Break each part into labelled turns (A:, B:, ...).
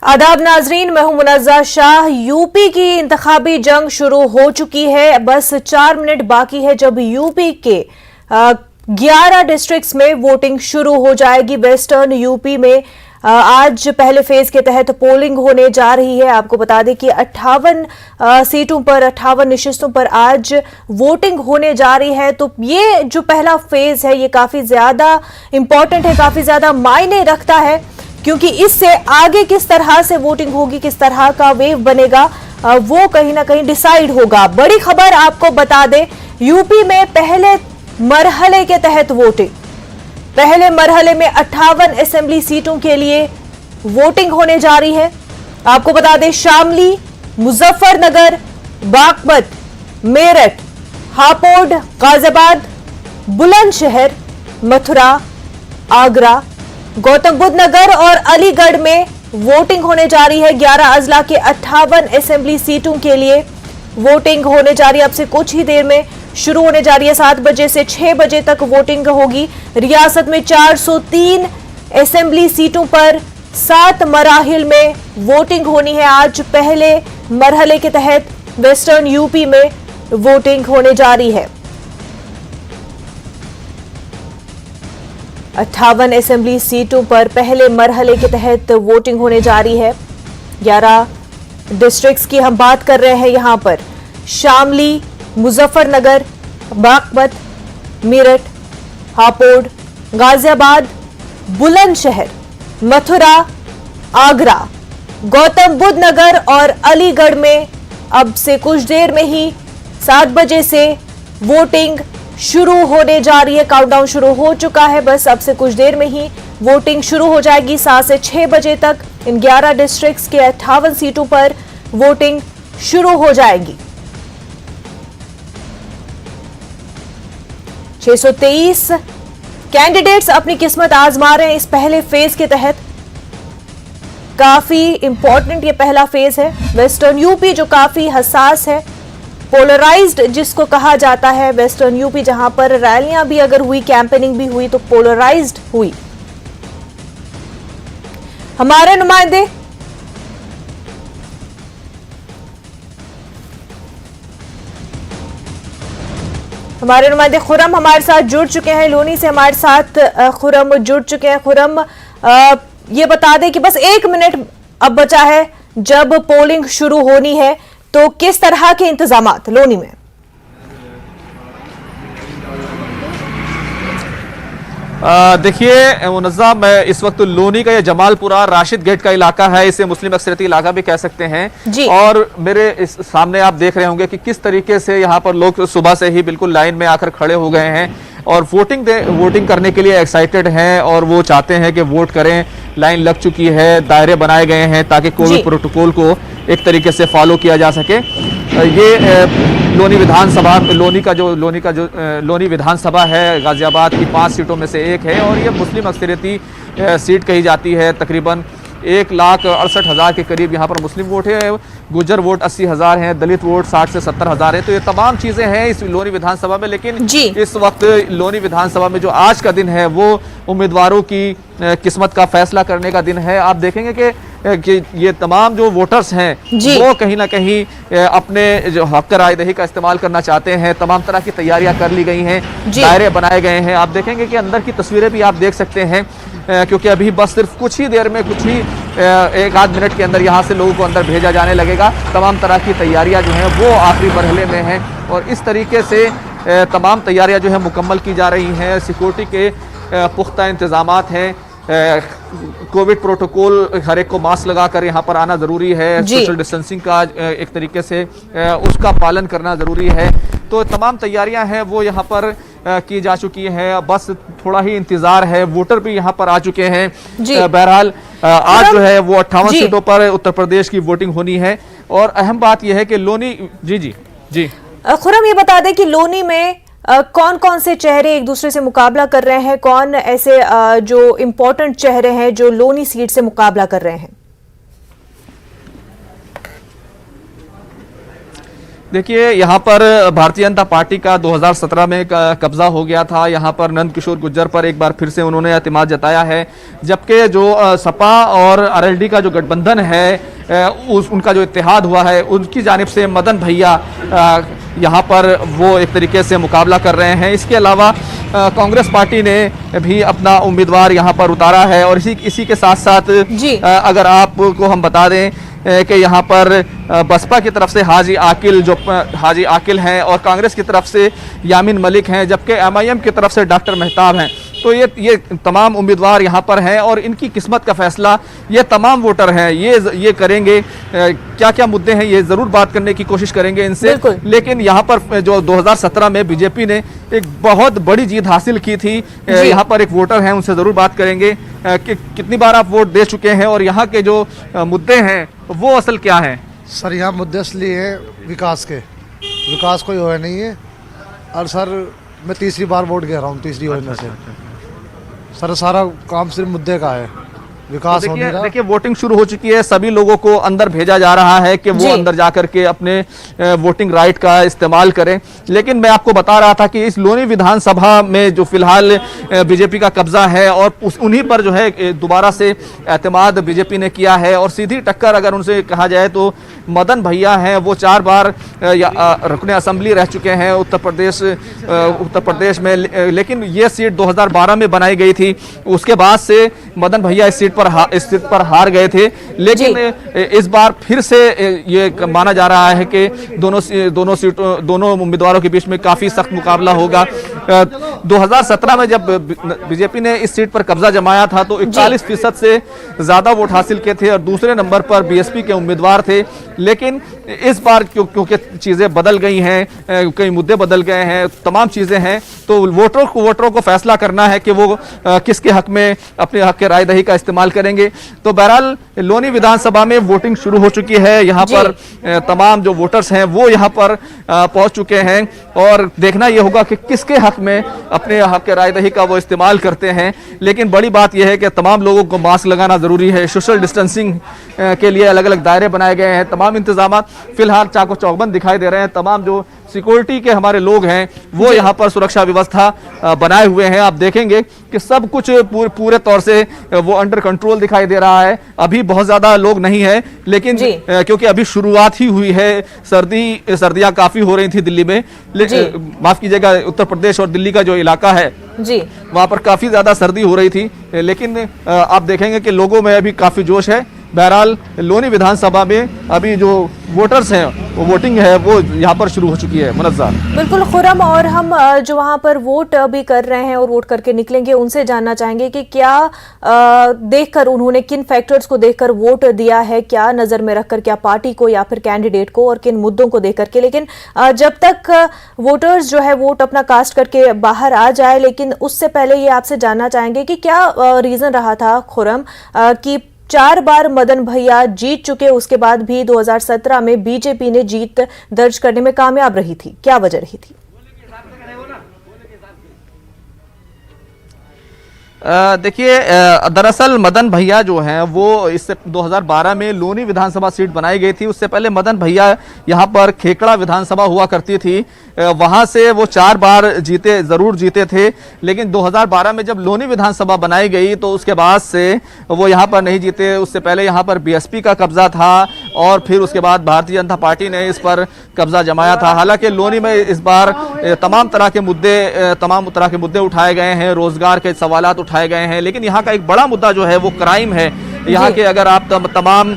A: आदाब नाजरीन, मैं हूं मुनज़्ज़ा शाह। यूपी की इंतखाबी जंग शुरू हो चुकी है। बस 4 मिनट बाकी है जब यूपी के 11 डिस्ट्रिक्ट्स में वोटिंग शुरू हो जाएगी। वेस्टर्न यूपी में आज पहले फेज के तहत पोलिंग होने जा रही है। आपको बता दें कि 58 सीटों पर 58 नशिस्तों पर आज वोटिंग होने जा रही है। तो ये जो पहला फेज है ये काफी ज्यादा इंपॉर्टेंट है, काफी ज्यादा मायने रखता है, क्योंकि इससे आगे किस तरह से वोटिंग होगी, किस तरह का वेव बनेगा, वो कहीं ना कहीं डिसाइड होगा। बड़ी खबर आपको बता दें, यूपी में पहले मरहले के तहत वोटिंग, पहले मरहले में 58 असेंबली सीटों के लिए वोटिंग होने जा रही है। आपको बता दें, शामली, मुजफ्फरनगर, बागपत, मेरठ, हापुड़, गाजियाबाद, बुलंदशहर, मथुरा, आगरा, गौतम बुद्ध नगर और अलीगढ़ में वोटिंग होने जा रही है। 11 अजला के 58 असेंबली सीटों के लिए वोटिंग होने जा रही है। अब से कुछ ही देर में शुरू होने जा रही है। 7 बजे से 6 बजे तक वोटिंग होगी। रियासत में 403 असेंबली सीटों पर 7 मराहिल में वोटिंग होनी है। आज पहले मरहले के तहत वेस्टर्न यूपी में वोटिंग होने जा रही है। 58 असेंबली सीटों पर पहले मरहले के तहत वोटिंग होने जा रही है। 11 डिस्ट्रिक्ट्स की हम बात कर रहे हैं। यहां पर शामली, मुजफ्फरनगर, बागपत, मेरठ, हापुड़, गाजियाबाद, बुलंदशहर, मथुरा, आगरा, गौतम बुद्ध नगर और अलीगढ़ में अब से कुछ देर में ही 7 बजे से वोटिंग शुरू होने जा रही है। काउंटडाउन शुरू हो चुका है। बस अब से कुछ देर में ही वोटिंग शुरू हो जाएगी। 7 से 6 बजे तक इन 11 डिस्ट्रिक्ट्स के 58 सीटों पर वोटिंग शुरू हो जाएगी। 623 कैंडिडेट्स अपनी किस्मत आजमा रहे हैं इस पहले फेज के तहत। काफी इंपॉर्टेंट ये पहला फेज है। वेस्टर्न यूपी जो काफी हसास है, पोलराइज्ड जिसको कहा जाता है, वेस्टर्न यूपी जहां पर रैलियां भी अगर हुई, कैंपेनिंग भी हुई, तो पोलराइज्ड हुई। हमारे नुमाइंदे खुरम हमारे साथ जुड़ चुके हैं। लोनी से हमारे साथ खुरम जुड़ चुके हैं। खुरम, ये बता दें कि बस 1 मिनट अब बचा है जब पोलिंग शुरू होनी है, तो किस तरह के इंतजामात लोनी में?
B: देखिए मुनज़्ज़ा, मैं इस वक्त लोनी का ये जमालपुरा राशिद गेट का इलाका है, इसे मुस्लिम अक्सरियती इलाका भी कह सकते हैं जी। और मेरे इस सामने आप देख रहे होंगे कि किस तरीके से यहाँ पर लोग सुबह से ही बिल्कुल लाइन में आकर खड़े हो गए हैं और वोटिंग करने के लिए एक्साइटेड हैं और वो चाहते हैं कि वोट करें। लाइन लग चुकी है, दायरे बनाए गए हैं ताकि कोविड प्रोटोकॉल को एक तरीके से फॉलो किया जा सके। ये लोनी विधानसभा है, गाजियाबाद की 5 सीटों में से एक है और ये मुस्लिम अक्सरियती सीट कही जाती है। तकरीबन 1,68,000 के करीब यहाँ पर मुस्लिम वोट है, गुजर वोट 80,000 हैं, दलित वोट 60 से 70,000 है। तो ये तमाम चीज़ें हैं इस लोनी विधानसभा में। लेकिन इस वक्त लोनी विधानसभा में जो आज का दिन है वो उम्मीदवारों की किस्मत का फैसला करने का दिन है। आप देखेंगे कि ये तमाम जो वोटर्स हैं वो कहीं ना कहीं अपने जो हक रायदही का इस्तेमाल करना चाहते हैं। तमाम तरह की तैयारियां कर ली गई हैं, दायरे बनाए गए हैं। आप देखेंगे कि अंदर की तस्वीरें भी आप देख सकते हैं, क्योंकि अभी बस सिर्फ कुछ ही देर में, कुछ ही 1 आध मिनट के अंदर यहाँ से लोगों को अंदर भेजा जाने लगेगा। तमाम तरह की तैयारियां जो हैं वो आखिरी मरहले में हैं और इस तरीके से तमाम तैयारियां जो है मुकम्मल की जा रही हैं। सिक्योरिटी के पुख्ता इंतजामात हैं, कोविड प्रोटोकॉल, हर एक को मास्क लगाकर यहाँ पर आना जरूरी है, सोशल डिस्टेंसिंग का एक तरीके से उसका पालन करना जरूरी है। तो तमाम तैयारियां हैं वो यहाँ पर की जा चुकी हैं। बस थोड़ा ही इंतजार है। वोटर भी यहाँ पर आ चुके हैं। बहरहाल आज जो है वो 58 सीटों पर उत्तर प्रदेश की वोटिंग होनी है और अहम बात यह है कि लोनी जी
A: खुरम, ये बता दें कि लोनी में कौन कौन से चेहरे एक दूसरे से मुकाबला कर रहे हैं? कौन ऐसे जो इम्पोर्टेंट चेहरे हैं जो लोनी सीट से मुकाबला कर रहे हैं?
B: देखिए, यहाँ पर भारतीय जनता पार्टी का 2017 में कब्जा हो गया था। यहाँ पर नंद किशोर गुर्जर पर एक बार फिर से उन्होंने एतमाद जताया है, जबकि जो सपा और आरएलडी का जो गठबंधन है उनका जो इत्तेहाद हुआ है, उनकी जानिब से मदन भैया यहाँ पर वो एक तरीके से मुकाबला कर रहे हैं। इसके अलावा कांग्रेस पार्टी ने भी अपना उम्मीदवार यहाँ पर उतारा है। और इसी के साथ साथ अगर आपको हम बता दें कि यहाँ पर बसपा की तरफ से हाजी आकिल हैं और कांग्रेस की तरफ से यामीन मलिक हैं, जबकि एमआईएम की तरफ से डॉक्टर मेहताब हैं। तो ये तमाम उम्मीदवार यहाँ पर हैं और इनकी किस्मत का फैसला ये तमाम वोटर हैं ये करेंगे। क्या क्या मुद्दे हैं ये ज़रूर बात करने की कोशिश करेंगे इनसे। लेकिन यहाँ पर जो 2017 में बीजेपी ने एक बहुत बड़ी जीत हासिल की थी, यहाँ पर एक वोटर हैं, उनसे ज़रूर बात करेंगे कि कितनी बार आप वोट दे चुके हैं और यहाँ के जो मुद्दे हैं वो असल क्या हैं।
C: सर, यहाँ मुद्दे असली हैं विकास के। विकास कोई हुआ नहीं है। और सर, मैं तीसरी बार वोट गिरा रहा हूँ, तीसरी योजना से। सर, सारा काम सिर्फ मुद्दे का है, विकास हो नहीं रहा।
B: देखिए, वोटिंग शुरू हो चुकी है, सभी लोगों को अंदर भेजा जा रहा है कि वो अंदर जाकर के अपने वोटिंग राइट का इस्तेमाल करें। लेकिन मैं आपको बता रहा था कि इस लोनी विधानसभा में जो फिलहाल बीजेपी का कब्जा है और उन्हीं पर जो है दोबारा से एतमाद बीजेपी ने किया है। और सीधी टक्कर अगर उनसे कहा जाए तो मदन भैया हैं, वो 4 बार रुकने असेंबली रह चुके हैं उत्तर प्रदेश में। लेकिन ये सीट 2012 में बनाई गई थी, उसके बाद से मदन भैया इस सीट पर हार गए थे। लेकिन इस बार फिर से ये माना जा रहा है कि दोनों उम्मीदवारों के बीच में काफी सख्त मुकाबला होगा। 2017 में जब बीजेपी ने इस सीट पर कब्जा जमाया था तो 41% से ज्यादा वोट हासिल किए थे और दूसरे नंबर पर बीएसपी के उम्मीदवार थे। लेकिन इस बार क्योंकि चीजें बदल गई हैं, कई मुद्दे बदल गए हैं, तमाम चीजें हैं, तो वोटरों को फैसला करना है कि वो किसके हक में अपने हक के राय दही का इस्तेमाल करेंगे। तो बहरहाल लोनी विधानसभा में वोटिंग शुरू हो चुकी है। यहाँ पर तमाम जो वोटर्स हैं वो यहाँ पर पहुंच चुके हैं और देखना यह होगा कि किसके हक में अपने हक के राय दही का वो इस्तेमाल करते हैं। लेकिन बड़ी बात यह है कि तमाम लोगों को मास्क लगाना जरूरी है, सोशल डिस्टेंसिंग के लिए अलग अलग दायरे बनाए गए हैं, तमाम इंतजाम फिलहाल चाको चौबंद दिखाई दे रहे हैं। तमाम जो सिक्योरिटी के हमारे लोग हैं वो यहाँ पर सुरक्षा व्यवस्था बनाए हुए हैं। आप देखेंगे कि सब कुछ पूरे तौर से वो अंडर कंट्रोल दिखाई दे रहा है। अभी बहुत ज्यादा लोग नहीं है, लेकिन क्योंकि अभी शुरुआत ही हुई है, सर्दियां काफी हो रही थी दिल्ली में, माफ कीजिएगा उत्तर प्रदेश और दिल्ली का जो इलाका है वहां पर काफी ज्यादा सर्दी हो रही थी। लेकिन आप देखेंगे कि लोगों में अभी काफी जोश है। बहरहाल लोनी विधानसभा में अभी जो वोटर्स हैं वो वोटिंग है वो यहाँ पर शुरू हो चुकी है। मुनज़्ज़ा
A: बिल्कुल खुरम, और हम जो वहाँ पर वोट अभी कर रहे हैं और वोट करके निकलेंगे उनसे जानना चाहेंगे कि क्या देखकर उन्होंने किन फैक्टर्स को देखकर वोट दिया है, क्या नजर में रखकर, क्या पार्टी को या फिर कैंडिडेट को, और किन मुद्दों को देख करके। लेकिन जब तक वोटर्स जो है वोट अपना कास्ट करके बाहर आ जाए, लेकिन उससे पहले ये आपसे जानना चाहेंगे कि क्या रीजन रहा था खुरम कि 4 बार मदन भैया जीत चुके, उसके बाद भी 2017 में बीजेपी ने जीत दर्ज करने में कामयाब रही थी, क्या वजह रही थी?
B: देखिए, दरअसल मदन भैया जो हैं वो इससे 2012 में लोनी विधानसभा सीट बनाई गई थी। उससे पहले मदन भैया यहाँ पर खेकड़ा विधानसभा हुआ करती थी, वहाँ से वो 4 बार ज़रूर जीते थे। लेकिन 2012 में जब लोनी विधानसभा बनाई गई तो उसके बाद से वो यहाँ पर नहीं जीते। उससे पहले यहाँ पर बीएसपी का कब्जा था और फिर उसके बाद भारतीय जनता पार्टी ने इस पर कब्जा जमाया था। हालांकि लोनी में इस बार तमाम तरह के मुद्दे उठाए गए हैं, रोजगार के सवालात उठाए गए हैं। लेकिन यहाँ का एक बड़ा मुद्दा जो है वो क्राइम है। यहाँ के अगर आप तमाम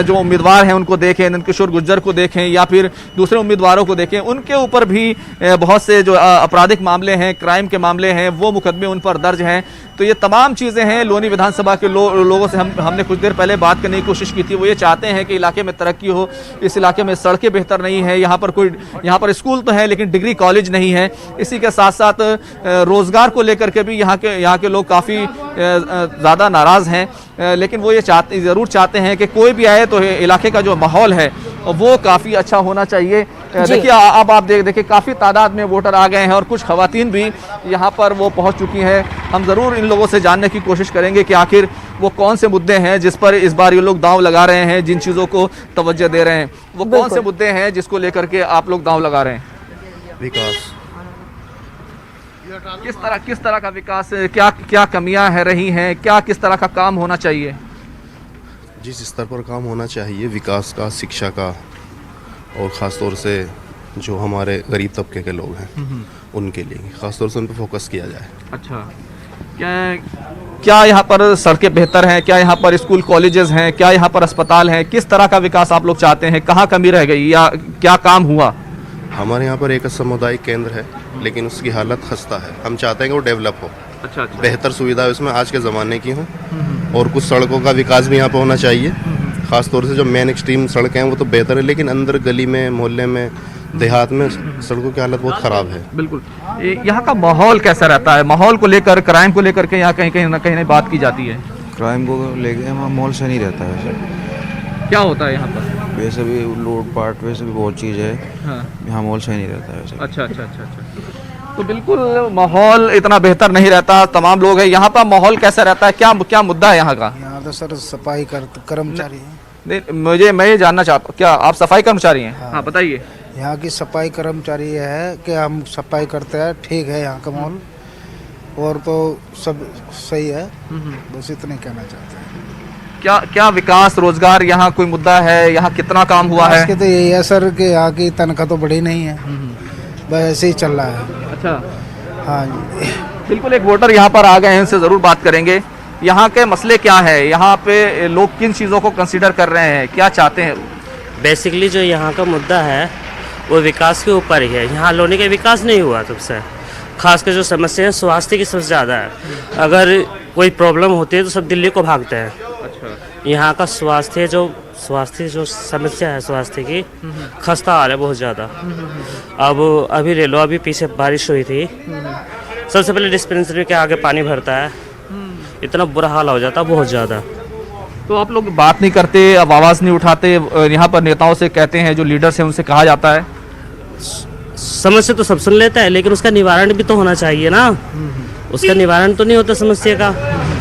B: जो उम्मीदवार हैं उनको देखें, नंद किशोर गुर्जर को देखें या फिर दूसरे उम्मीदवारों को देखें, उनके ऊपर भी बहुत से जो आपराधिक मामले हैं, क्राइम के मामले हैं, वो मुकदमे उन पर दर्ज हैं। तो ये तमाम चीज़ें हैं। लोनी विधानसभा के लोगों से हमने कुछ देर पहले बात करने की कोशिश की थी। वो ये चाहते हैं कि इलाके में तरक्की हो, इस इलाके में सड़कें बेहतर नहीं है, यहाँ पर स्कूल तो है लेकिन डिग्री कॉलेज नहीं है। इसी के साथ साथ रोजगार को लेकर के भी यहाँ के लोग काफ़ी ज़्यादा नाराज़ हैं। लेकिन वो ये ज़रूर चाहते हैं कि कोई भी आए तो इलाके का जो माहौल है वो काफ़ी अच्छा होना चाहिए। देखिए, अब आप देखिए काफ़ी तादाद में वोटर आ गए हैं और कुछ खवातीन भी यहाँ पर वो पहुँच चुकी हैं। हम ज़रूर इन लोगों से जानने की कोशिश करेंगे कि आखिर वो कौन से मुद्दे हैं जिस पर इस बार ये लोग दांव लगा रहे हैं, जिन चीज़ों को तवज्जो दे रहे हैं, वो कौन से मुद्दे हैं जिसको लेकर के आप लोग दांव लगा रहे हैं?
D: विकास।
B: किस तरह का विकास, क्या क्या कमियां है रही हैं, क्या किस तरह का काम होना चाहिए?
D: जिस स्तर पर काम होना चाहिए विकास का, शिक्षा का, और ख़ास तौर से जो हमारे गरीब तबके के लोग हैं उनके लिए ख़ास तौर से उन पर फोकस किया जाए।
B: अच्छा, क्या यहाँ पर सड़कें बेहतर हैं? क्या यहाँ पर स्कूल कॉलेजेस हैं? क्या यहाँ पर अस्पताल हैं? किस तरह का विकास आप लोग चाहते हैं? कहाँ कमी रह गई या क्या काम हुआ?
D: हमारे यहाँ पर एक सामुदायिक केंद्र है लेकिन उसकी हालत खस्ता है। हम चाहते हैं कि वो डेवलप हो,
B: अच्छा,
D: बेहतर सुविधा उसमें आज के ज़माने की हो, और कुछ सड़कों का विकास भी यहाँ पर होना चाहिए। ख़ास तौर से जो मेन एक्सट्रीम सड़कें हैं वो तो बेहतर है, लेकिन अंदर गली में, मोहल्ले में, देहात में सड़कों की हालत बहुत ख़राब है।
B: बिल्कुल। यहाँ का माहौल कैसा रहता है? माहौल को लेकर, क्राइम को लेकर के यहाँ कहीं ना बात की जाती है।
E: क्राइम को लेके माहौल सही नहीं रहता है वैसे।
B: क्या होता है यहाँ पर?
E: वैसे भी लूटपाट, वैसे भी बहुत चीज़ है।
B: हाँ।
E: यहाँ माहौल सही नहीं रहता है वैसे।
B: अच्छा। तो बिल्कुल माहौल इतना बेहतर नहीं रहता। तमाम लोग हैं यहाँ पर, माहौल कैसा रहता है? क्या मुद्दा है यहाँ का?
F: यहाँ तो सर सफाई कर्मचारी हैं।
B: नहीं, मैं ये जानना चाहता हूँ, क्या आप सफाई कर्मचारी हैं? हाँ, बताइए।
F: यहाँ की सफाई कर्मचारी है कि हम सफाई करते हैं, ठीक है यहाँ का माहौल, और तो सब सही है, बस इतना कहना चाहते हैं।
B: क्या विकास, रोजगार, यहाँ कोई मुद्दा है? यहाँ कितना काम हुआ है?
F: इसके तो यही है सर कि यहाँ की तनख्वाह तो बढ़ी नहीं है, बस ऐसे ही चल रहा है।
B: अच्छा,
F: हाँ जी।
B: बिल्कुल। एक वोटर यहाँ पर आ गए हैं, इनसे ज़रूर बात करेंगे। यहाँ के मसले क्या है? यहाँ पे लोग किन चीज़ों को कंसीडर कर रहे हैं, क्या चाहते हैं?
G: बेसिकली जो यहाँ का मुद्दा है वो विकास के ऊपर ही है। यहाँ लोनी का विकास नहीं हुआ तब से। खासकर जो समस्या है स्वास्थ्य की सबसे ज़्यादा है। अगर कोई प्रॉब्लम होती है तो सब दिल्ली को भागते हैं।
B: अच्छा।
G: यहाँ का स्वास्थ्य जो समस्या है स्वास्थ्य की, खस्ता हाल है बहुत ज़्यादा। अब अभी ले लो, अभी पीछे बारिश हुई थी, सबसे पहले डिस्पेंसरी के आगे पानी भरता है, इतना बुरा हाल हो जाता है बहुत ज़्यादा।
B: तो आप लोग बात नहीं करते, अब आवाज़ नहीं उठाते? यहाँ पर नेताओं से कहते हैं, जो लीडर्स हैं उनसे कहा जाता है।
G: समस्या तो सब सुन लेता है लेकिन उसका निवारण भी तो होना चाहिए ना। उसका निवारण तो नहीं होता समस्या का,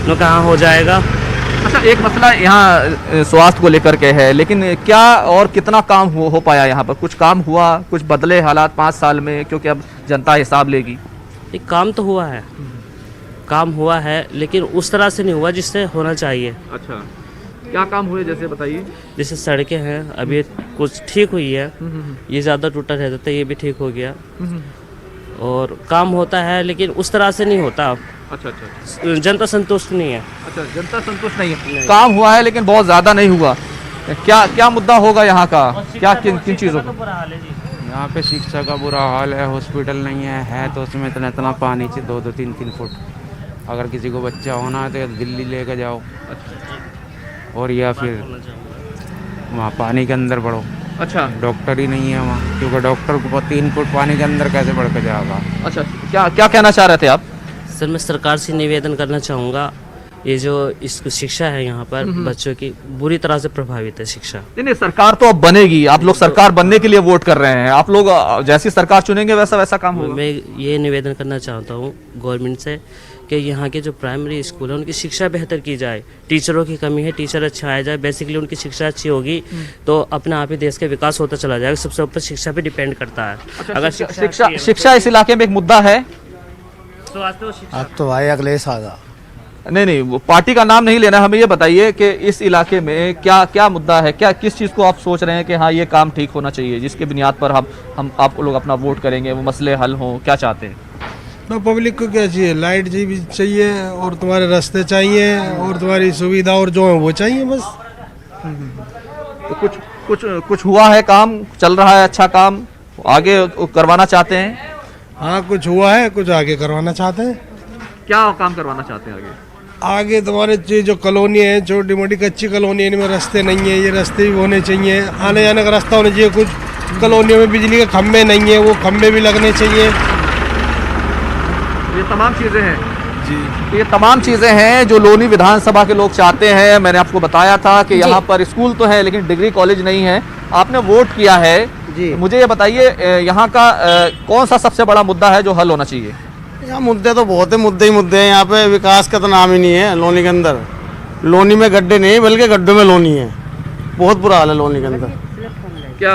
G: तो कहाँ हो जाएगा।
B: अच्छा, एक मसला यहाँ स्वास्थ्य को लेकर के है, लेकिन क्या और कितना काम हो पाया यहाँ पर? कुछ काम हुआ, कुछ बदले हालात 5 साल में? क्योंकि अब जनता हिसाब लेगी।
G: एक काम तो हुआ है, काम हुआ है, लेकिन उस तरह से नहीं हुआ जिससे होना चाहिए।
B: अच्छा, क्या काम हुए जैसे बताइए?
G: जैसे सड़कें हैं, अभी कुछ ठीक हुई है, ये ज़्यादा टूटा रहता था, ये भी ठीक हो गया, और काम होता है लेकिन उस तरह से नहीं होता।
B: अच्छा।
G: जनता संतुष्ट नहीं है।
B: अच्छा, जनता संतुष्ट नहीं है। काम हुआ है लेकिन बहुत ज़्यादा नहीं हुआ। क्या मुद्दा होगा यहाँ का? क्या किन चीज़ों का?
H: यहाँ पे शिक्षा का बुरा हाल है, हॉस्पिटल नहीं है तो उसमें इतना पानी चाहिए, 2-2, 3-3 फुट। अगर किसी को बच्चा होना है तो दिल्ली लेकर जाओ, और या फिर वहाँ पानी के अंदर बढ़ो।
B: अच्छा,
H: डॉक्टर ही नहीं है वहाँ, क्योंकि डॉक्टर को 3 फुट पानी के अंदर कैसे बढ़ कर जाएगा।
B: अच्छा, क्या कहना चाह रहे थे आप?
G: सर, मैं सरकार से निवेदन करना चाहूँगा, ये जो इस शिक्षा है यहाँ पर बच्चों की बुरी तरह से प्रभावित है शिक्षा।
B: नहीं, सरकार तो अब बनेगी, आप लोग सरकार बनने के लिए वोट कर रहे हैं। आप लोग जैसी सरकार चुनेंगे वैसा काम होगा।
G: मैं ये निवेदन करना चाहता हूँ गवर्नमेंट से कि यहाँ के जो प्राइमरी स्कूल है उनकी शिक्षा बेहतर की जाए। टीचरों की कमी है, टीचर अच्छा आया जाए, बेसिकली उनकी शिक्षा अच्छी होगी तो अपने आप ही देश का विकास होता चला जाएगा। सबसे ऊपर शिक्षा पे डिपेंड करता है।
B: अच्छा,
G: अगर
B: शिक्षा इस इलाके में एक मुद्दा है।
F: अब तो भाई अखिलेश आजा।
B: नहीं, वो पार्टी का नाम नहीं लेना, हमें ये बताइए कि इस इलाके में क्या मुद्दा है, किस चीज़ को आप सोच रहे हैं कि हाँ ये काम ठीक होना चाहिए, जिसके बुनियाद पर हम आप लोग अपना वोट करेंगे, वो मसले हल हों? क्या चाहते हैं?
I: ना पब्लिक को क्या चाहिए? लाइट चाहिए, और तुम्हारे रास्ते चाहिए, और तुम्हारी सुविधा और जो है वो चाहिए बस।
B: तो कुछ हुआ है, काम चल रहा है, अच्छा काम आगे करवाना चाहते हैं?
I: हाँ, कुछ हुआ है, कुछ आगे करवाना चाहते हैं।
B: क्या काम करवाना चाहते हैं
I: आगे तुम्हारे जो कॉलोनी है, छोटी मोटी कच्ची कॉलोनी है, इनमें रास्ते नहीं है, ये रास्ते भी होने चाहिए, आने जाने का रास्ता होना चाहिए। कुछ कॉलोनियों में बिजली के खम्भे नहीं है, वो खम्भे भी लगने चाहिए।
B: ये तमाम चीज़ें हैं जी, ये तमाम चीज़ें हैं जो लोनी विधानसभा के लोग चाहते हैं। मैंने आपको बताया था कि यहाँ पर स्कूल तो है लेकिन डिग्री कॉलेज नहीं है। आपने वोट किया है जी, मुझे ये बताइए यहाँ का कौन सा सबसे बड़ा मुद्दा है जो हल होना चाहिए?
J: यहाँ मुद्दे तो बहुत है, मुद्दे ही मुद्दे हैं यहाँ पे। विकास का तो नाम ही नहीं है लोनी के अंदर।
C: लोनी में गड्ढे नहीं बल्कि गड्ढों में लोनी है। बहुत बुरा हाल है लोनी के अंदर।
B: क्या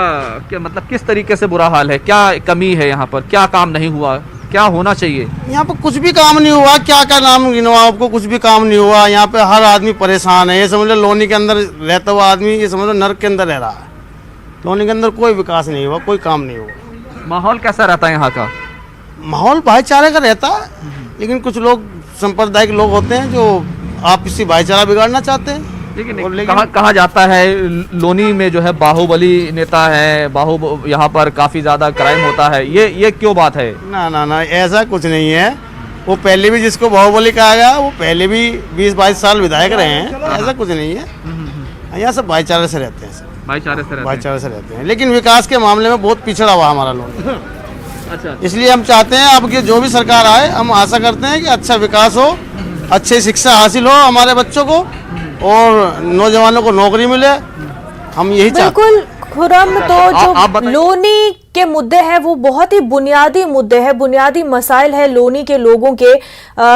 B: क्या मतलब किस तरीके से बुरा हाल है, क्या कमी है यहाँ पर, क्या काम नहीं हुआ, क्या होना चाहिए?
C: यहाँ पे कुछ भी काम नहीं हुआ। क्या क्या नाम गिनवा आपको, कुछ भी काम नहीं हुआ। यहाँ पे हर आदमी परेशान है। ये समझ लो लोनी के अंदर रहता हुआ आदमी ये समझ लो नर्क के अंदर रह रहा है। लोनी के अंदर कोई विकास नहीं हुआ, कोई काम नहीं हुआ।
B: माहौल कैसा रहता है यहाँ का?
C: माहौल भाईचारे का रहता है, लेकिन कुछ लोग सांप्रदायिक लोग होते हैं जो आपसी भाईचारा बिगाड़ना चाहते हैं।
B: लेकिन कहा जाता है लोनी में जो है बाहुबली नेता है, यहाँ पर काफी ज्यादा क्राइम होता है, ये क्यों बात है?
C: ना ना ना, ऐसा कुछ नहीं है। वो पहले भी जिसको बाहुबली कहा गया वो पहले भी 20-22 साल विधायक रहे हैं। ऐसा कुछ नहीं है। यहाँ सब भाईचारे से रहते हैं, भाईचारे से रहते हैं। लेकिन विकास के मामले में बहुत पिछड़ा हुआ हमारा लोनी।
B: अच्छा,
C: इसलिए हम चाहते हैं अब की जो भी सरकार आए, हम आशा करते हैं कि अच्छा विकास हो, अच्छी शिक्षा हासिल हो हमारे बच्चों को और नौजवानों को नौकरी मिले। हम यही चाहते हैं।
A: बिल्कुल खुरम, तो जो लोनी के मुद्दे हैं वो बहुत ही बुनियादी मुद्दे हैं, बुनियादी मसाइल है लोनी के लोगों के।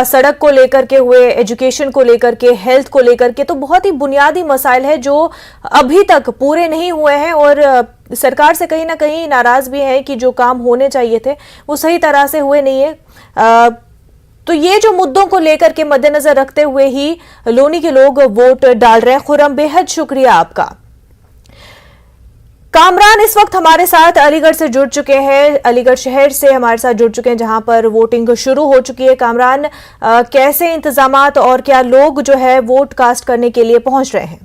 A: सड़क को लेकर के हुए, एजुकेशन को लेकर के, हेल्थ को लेकर के, तो बहुत ही बुनियादी मसाइल है जो अभी तक पूरे नहीं हुए हैं और सरकार से कहीं ना कहीं नाराज भी है कि जो काम होने चाहिए थे वो सही तरह से हुए नहीं है। तो ये जो मुद्दों को लेकर के मद्देनजर रखते हुए ही लोनी के लोग वोट डाल रहे हैं। खुरम, बेहद शुक्रिया आपका। कामरान इस वक्त हमारे साथ अलीगढ़ से जुड़ चुके हैं, अलीगढ़ शहर से हमारे साथ जुड़ चुके हैं जहां पर वोटिंग शुरू हो चुकी है। कामरान, कैसे इंतजामात और क्या लोग जो है वोट कास्ट करने के लिए पहुंच रहे हैं?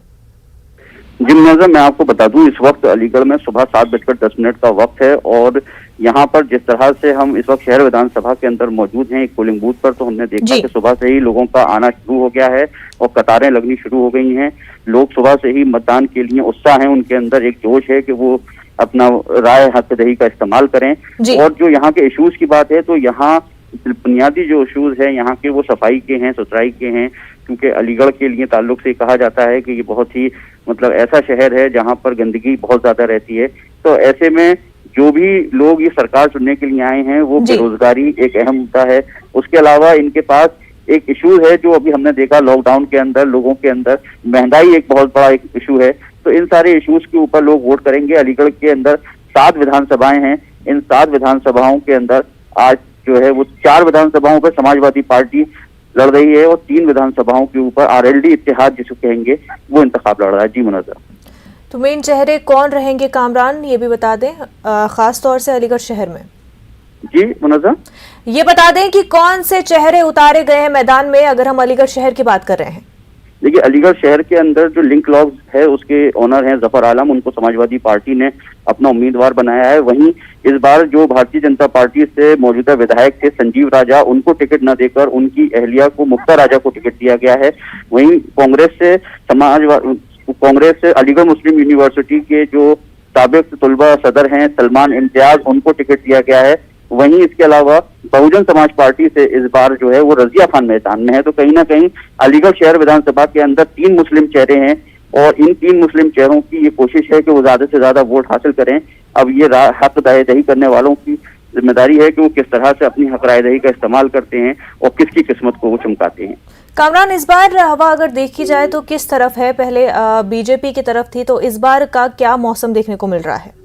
J: जी मुनाज़ा, मैं आपको बता दूं इस वक्त अलीगढ़ में सुबह 7:10 का वक्त है और यहाँ पर जिस तरह से हम इस वक्त शहर विधानसभा के अंदर मौजूद हैं एक पोलिंग बूथ पर, तो हमने देखा कि सुबह से ही लोगों का आना शुरू हो गया है और कतारें लगनी शुरू हो गई हैं। लोग सुबह से ही मतदान के लिए उत्साह है, उनके अंदर एक जोश है कि वो अपना राय हक दही का इस्तेमाल करें। और जो यहाँ के इश्यूज की बात है तो यहाँ बुनियादी जो इश्यूज है यहाँ के वो सफाई के हैं, सुथराई के हैं, क्योंकि अलीगढ़ के लिए ताल्लुक से कहा जाता है कि ये बहुत ही मतलब ऐसा शहर है जहाँ पर गंदगी बहुत ज्यादा रहती है। तो ऐसे में जो भी लोग ये सरकार चुनने के लिए आए हैं वो बेरोजगारी एक अहम मुद्दा है। उसके अलावा इनके पास एक इशू है जो अभी हमने देखा लॉकडाउन के अंदर लोगों के अंदर महंगाई एक बहुत बड़ा एक इशू है। तो इन सारे इश्यूज के ऊपर लोग वोट करेंगे। अलीगढ़ के अंदर 7 विधानसभाएं हैं। इन 7 विधानसभाओं के अंदर आज जो है वो 4 विधानसभाओं पर समाजवादी पार्टी लड़ रही है और 3 विधानसभाओं के ऊपर आरएलडी इत्तेहाद जिसको कहेंगे वो इंतखाब लड़ रहा है। जी मुनाज़ा,
A: तो मेन चेहरे कौन रहेंगे कामरान, ये भी बता दें, खास तौर से अलीगढ़ शहर में?
J: जी मुनाज़ा,
A: ये बता दें कि कौन से चेहरे उतारे गए हैं मैदान में अगर हम अलीगढ़ शहर की बात कर रहे हैं?
J: देखिए, अलीगढ़ शहर के अंदर जो लिंक लॉज है उसके ओनर हैं जफर आलम, उनको समाजवादी पार्टी ने अपना उम्मीदवार बनाया है। वहीं इस बार जो भारतीय जनता पार्टी से मौजूदा विधायक थे संजीव राजा, उनको टिकट न देकर उनकी अहलिया को मुक्ता राजा को टिकट दिया गया है। वहीं कांग्रेस से अलीगढ़ मुस्लिम यूनिवर्सिटी के जो साबिक तुलबा सदर हैं सलमान इम्तियाज, उनको टिकट दिया गया है। वहीं इसके अलावा बहुजन समाज पार्टी से इस बार जो है वो रजिया खान मैदान में है। तो कहीं ना कहीं अलीगढ़ शहर विधानसभा के अंदर 3 मुस्लिम चेहरे हैं और इन 3 मुस्लिम चेहरों की ये कोशिश है कि वो ज्यादा से ज्यादा वोट हासिल करें। अब ये हक दही करने वालों की जिम्मेदारी है कि वो किस तरह से अपनी हक दही का इस्तेमाल करते हैं और किसकी किस्मत को वो चमकाते हैं।
A: कामरान, इस बार हवा अगर देखी जाए तो किस तरफ है? पहले बीजेपी की तरफ थी, तो इस बार का क्या मौसम देखने को मिल रहा है?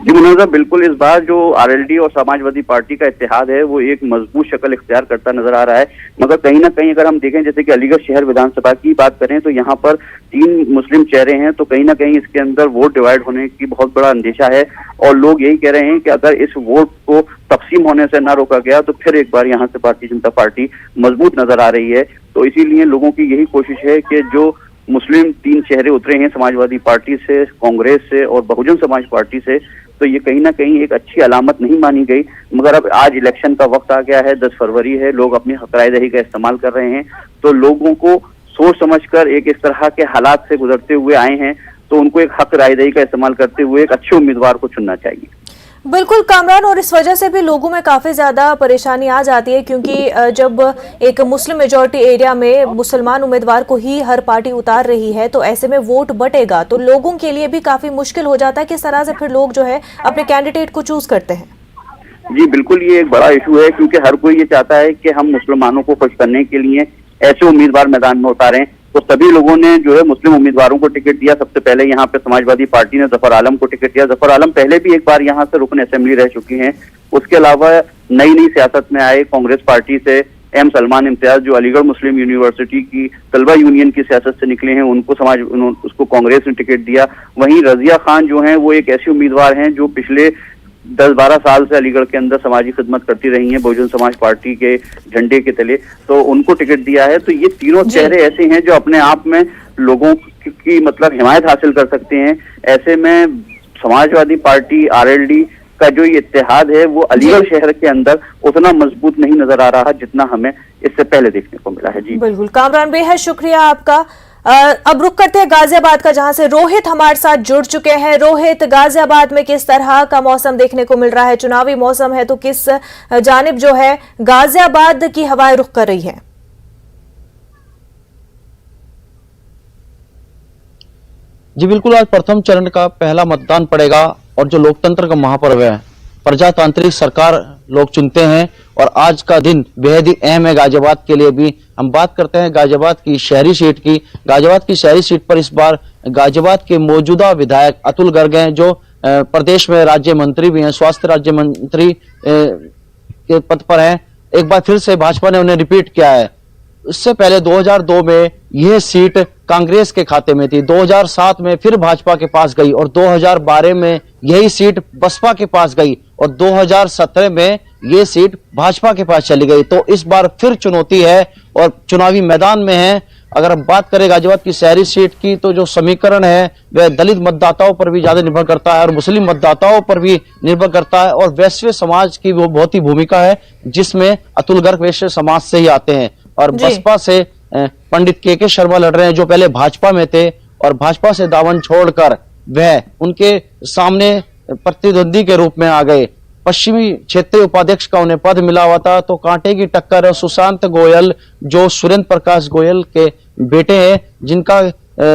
J: जी मुनाज़ा, बिल्कुल इस बार जो आरएलडी और समाजवादी पार्टी का इत्तेहाद है वो एक मजबूत शक्ल इख्तियार करता नजर आ रहा है। मगर कहीं ना कहीं अगर हम देखें जैसे कि अलीगढ़ शहर विधानसभा की बात करें तो यहाँ पर 3 मुस्लिम चेहरे हैं, तो कहीं ना कहीं इसके अंदर वोट डिवाइड होने की बहुत बड़ा अंदेशा है और लोग यही कह रहे हैं कि अगर इस वोट को तकसीम होने से ना रोका गया तो फिर एक बार यहाँ से भारतीय जनता पार्टी मजबूत नजर आ रही है। तो इसीलिए लोगों की यही कोशिश है कि जो मुस्लिम 3 चेहरे उतरे हैं समाजवादी पार्टी से, कांग्रेस से और बहुजन समाज पार्टी से, तो ये कहीं ना कहीं एक अच्छी अलामत नहीं मानी गई। मगर अब आज इलेक्शन का वक्त आ गया है, 10 फरवरी है, लोग अपनी हक दही का इस्तेमाल कर रहे हैं। तो लोगों को सोच समझकर एक इस तरह के हालात से गुजरते हुए आए हैं तो उनको एक हक दही का इस्तेमाल करते हुए एक अच्छे उम्मीदवार को चुनना चाहिए।
A: बिल्कुल कामरान, और इस वजह से भी लोगों में काफी ज्यादा परेशानी आ जाती है क्योंकि जब एक मुस्लिम मेजॉरिटी एरिया में मुसलमान उम्मीदवार को ही हर पार्टी उतार रही है तो ऐसे में वोट बटेगा तो लोगों के लिए भी काफी मुश्किल हो जाता है। किस तरह से फिर लोग जो है अपने कैंडिडेट को चूज करते हैं?
J: जी बिल्कुल, ये एक बड़ा इशू है क्योंकि हर कोई ये चाहता है कि हम मुसलमानों को खुश करने के लिए ऐसे उम्मीदवार मैदान में उतारें। तो सभी लोगों ने जो है मुस्लिम उम्मीदवारों को टिकट दिया। सबसे पहले यहाँ पे समाजवादी पार्टी ने जफर आलम को टिकट दिया। जफर आलम पहले भी एक बार यहाँ से रुकन असेंबली रह चुकी हैं। उसके अलावा नई नई सियासत में आए कांग्रेस पार्टी से एम सलमान इम्तियाज, जो अलीगढ़ मुस्लिम यूनिवर्सिटी की तलबा यूनियन की सियासत से निकले हैं, उसको कांग्रेस ने टिकट दिया। वहीं रजिया खान जो हैं वो एक ऐसी उम्मीदवार हैं जो पिछले 10-12 साल से अलीगढ़ के अंदर समाजी खिदमत करती रही हैं बहुजन समाज पार्टी के झंडे के तले, तो उनको टिकट दिया है। तो ये तीनों चेहरे ऐसे हैं जो अपने आप में लोगों की मतलब हिमायत हासिल कर सकते हैं। ऐसे में समाजवादी पार्टी आरएलडी का जो ये इत्तेहाद है वो अलीगढ़ शहर के अंदर उतना मजबूत नहीं नजर आ रहा जितना हमें इससे पहले देखने को मिला है। जी
A: बिल्कुल कामरान, बेहद शुक्रिया आपका। अब रुक करते हैं गाजियाबाद का, जहां से रोहित हमारे साथ जुड़ चुके हैं। रोहित, गाजियाबाद में किस तरह का मौसम देखने को मिल रहा है? चुनावी मौसम है तो किस जानिब जो है गाजियाबाद की हवाएं रुख कर रही हैं?
K: जी बिल्कुल, आज प्रथम चरण का पहला मतदान पड़ेगा और जो लोकतंत्र का महापर्व है, प्रजातांत्रिक सरकार लोग चुनते हैं और आज का दिन बेहद ही अहम है गाजियाबाद के लिए भी। हम बात करते हैं गाजियाबाद की शहरी सीट की। गाजियाबाद की शहरी सीट पर इस बार गाजियाबाद के मौजूदा विधायक अतुल गर्ग हैं, जो प्रदेश में राज्य मंत्री भी हैं, स्वास्थ्य राज्य मंत्री के पद पर हैं। एक बार फिर से भाजपा ने उन्हें रिपीट किया है। इससे पहले 2002 में यह सीट कांग्रेस के खाते में थी, 2007 में फिर भाजपा के पास गई और 2012 में यही सीट बसपा के पास गई और 2017 में यह सीट भाजपा के पास चली गई। तो इस बार फिर चुनौती है और चुनावी मैदान में है। अगर हम बात करें गाजियाबाद की शहरी सीट की, तो जो समीकरण है वह दलित मतदाताओं पर भी ज्यादा निर्भर करता है और मुस्लिम मतदाताओं पर भी निर्भर करता है और वैश्य समाज की वो बहुत ही भूमिका है, जिसमें अतुल गर्ग वैश्य समाज से ही आते हैं। और बसपा से पंडित के शर्मा लड़ रहे हैं, जो पहले भाजपा में थे और भाजपा से दामन छोड़कर वह उनके सामने प्रतिद्वंदी के रूप में आ गए। पश्चिमी क्षेत्रीय उपाध्यक्ष का उन्हें पद मिला हुआ था, तो कांटे की टक्कर है। सुशांत गोयल जो सुरेंद्र प्रकाश गोयल के बेटे हैं, जिनका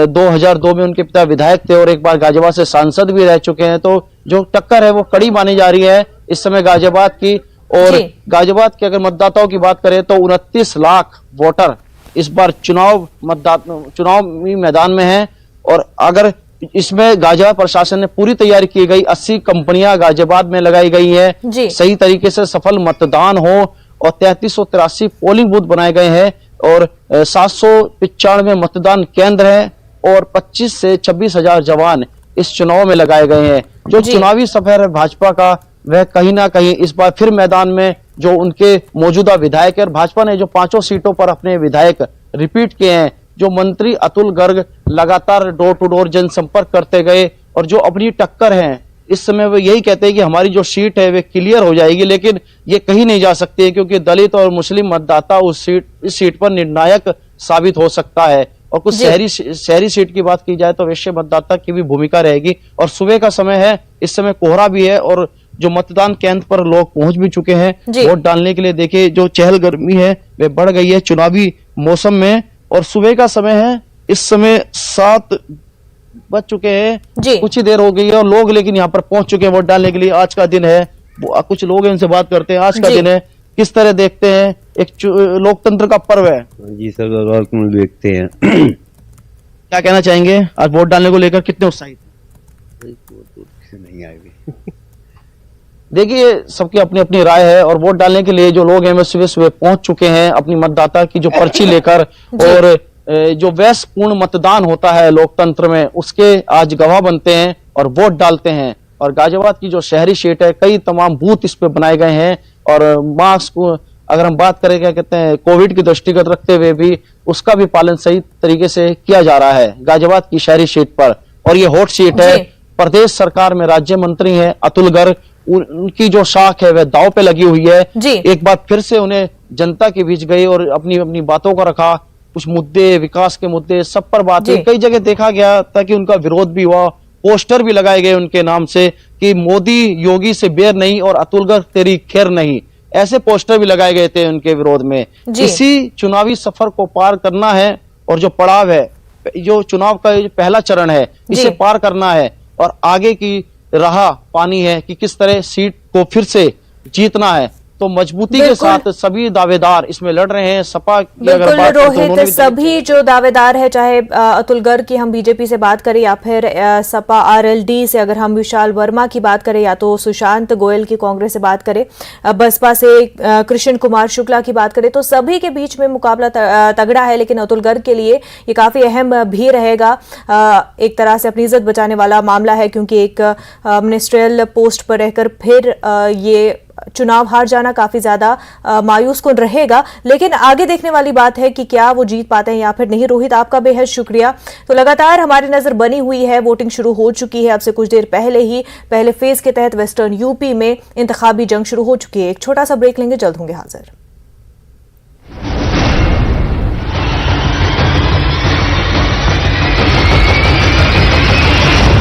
K: 2002 में उनके पिता विधायक थे और एक बार गाजियाबाद से सांसद भी रह चुके हैं, तो जो टक्कर है वो कड़ी मानी जा रही है इस समय गाजियाबाद की। और गाजियाबाद के अगर मतदाताओं की बात करें तो 29 लाख वोटर इस बार चुनावी मैदान में हैं और अगर इसमें गाजियाबाद प्रशासन ने पूरी तैयारी की गई, 80 कंपनियां गाजियाबाद में लगाई गई है, सही तरीके से सफल मतदान हो और 3383 पोलिंग बूथ बनाए गए हैं और 795 मतदान केंद्र हैं और 25 से 26 हजार जवान इस चुनाव में लगाए गए हैं। जो चुनावी सफर है भाजपा का, वह कहीं ना कहीं इस बार फिर मैदान में जो उनके मौजूदा विधायक है, और भाजपा ने जो 5 सीटों पर अपने विधायक रिपीट किए हैं, जो मंत्री अतुल गर्ग लगातार डोर टू डोर जनसंपर्क करते गए और जो अपनी टक्कर है इस समय वो यही कहते हैं कि हमारी जो सीट है वे क्लियर हो जाएगी, लेकिन ये कहीं नहीं जा सकती है क्योंकि दलित और मुस्लिम मतदाता इस सीट पर निर्णायक साबित हो सकता है। और कुछ शहरी सीट की बात की जाए तो वैश्य मतदाता की भी भूमिका रहेगी और सुबह का समय है, इस समय कोहरा भी है और जो मतदान केंद्र पर लोग पहुंच भी चुके हैं वोट डालने के लिए। देखिए जो चहलगर्मी है वह बढ़ गई है चुनावी मौसम में और सुबह का समय है, इस समय 7 बज चुके हैं, कुछ ही देर हो गई है और लोग लेकिन यहाँ पर पहुंच चुके हैं वोट डालने के लिए। आज का दिन है, कुछ लोग हैं उनसे बात करते हैं। आज का दिन है, किस तरह देखते हैं? एक लोकतंत्र का पर्व है।
L: जी सर, देखते हैं।
K: क्या कहना चाहेंगे आज वोट डालने को लेकर, कितने उत्साहित?
L: नहीं आएगी।
K: देखिए सबकी अपनी अपनी राय है और वोट डालने के लिए जो लोग हैं वे सुबह सुबह पहुंच चुके हैं अपनी मतदाता की जो पर्ची लेकर और जो वैश्यपूर्ण मतदान होता है लोकतंत्र में उसके आज गवाह बनते हैं और वोट डालते हैं। और गाजियाबाद की जो शहरी सीट है, कई तमाम बूथ इस पे बनाए गए हैं और मास्क को अगर हम बात करें क्या कहते हैं कोविड की दृष्टिगत रखते हुए भी उसका भी पालन सही तरीके से किया जा रहा है गाजियाबाद की शहरी सीट पर। और ये हॉट सीट है, प्रदेश सरकार में राज्य मंत्री हैं अतुल गर्ग, उनकी जो शाख है वह दांव पे लगी हुई है। एक बार फिर से उन्हें जनता के बीच गई और अपनी अपनी बातों को रखा, कुछ मुद्दे विकास के मुद्दे सब पर बात हुई। कई जगह देखा गया था कि उनका विरोध भी हुआ, पोस्टर भी लगाए गए उनके नाम से कि मोदी योगी से बेर नहीं और अतुल गर्ग तेरी खैर नहीं, ऐसे पोस्टर भी लगाए गए थे उनके विरोध में। इसी चुनावी सफर को पार करना है और जो पड़ाव है, जो चुनाव का पहला चरण है, इसे पार करना है और आगे की राह पानी है कि किस तरह सीट को फिर से जीतना है। तो मजबूती के साथ सभी दावेदार इसमें लड़ रहे हैं। सपा की अगर
A: बिल्कुल
K: बात करें तो
A: रोहित,
K: उन्होंने भी
A: सभी जो दावेदार है, चाहे अतुल गर्ग की हम बीजेपी से बात करें या फिर सपा आरएलडी से अगर हम विशाल वर्मा की बात करें या तो सुशांत गोयल की कांग्रेस से बात करें, बसपा से कृष्ण कुमार शुक्ला की बात करें, तो सभी के बीच में मुकाबला तगड़ा है। लेकिन अतुल गर्ग के लिए ये काफी अहम भी रहेगा, एक तरह से अपनी इज्जत बचाने वाला मामला है, क्योंकि एक मिनिस्ट्रियल पोस्ट पर रहकर फिर ये चुनाव हार जाना काफी ज्यादा मायूस कुन रहेगा। लेकिन आगे देखने वाली बात है कि क्या वो जीत पाते हैं या फिर नहीं। रोहित, आपका बेहद शुक्रिया। तो लगातार हमारी नजर बनी हुई है, वोटिंग शुरू हो चुकी है अब से कुछ देर पहले ही। पहले फेज के तहत वेस्टर्न यूपी में इंतखाबी जंग शुरू हो चुकी है। एक छोटा सा ब्रेक लेंगे, जल्द होंगे हाजिर।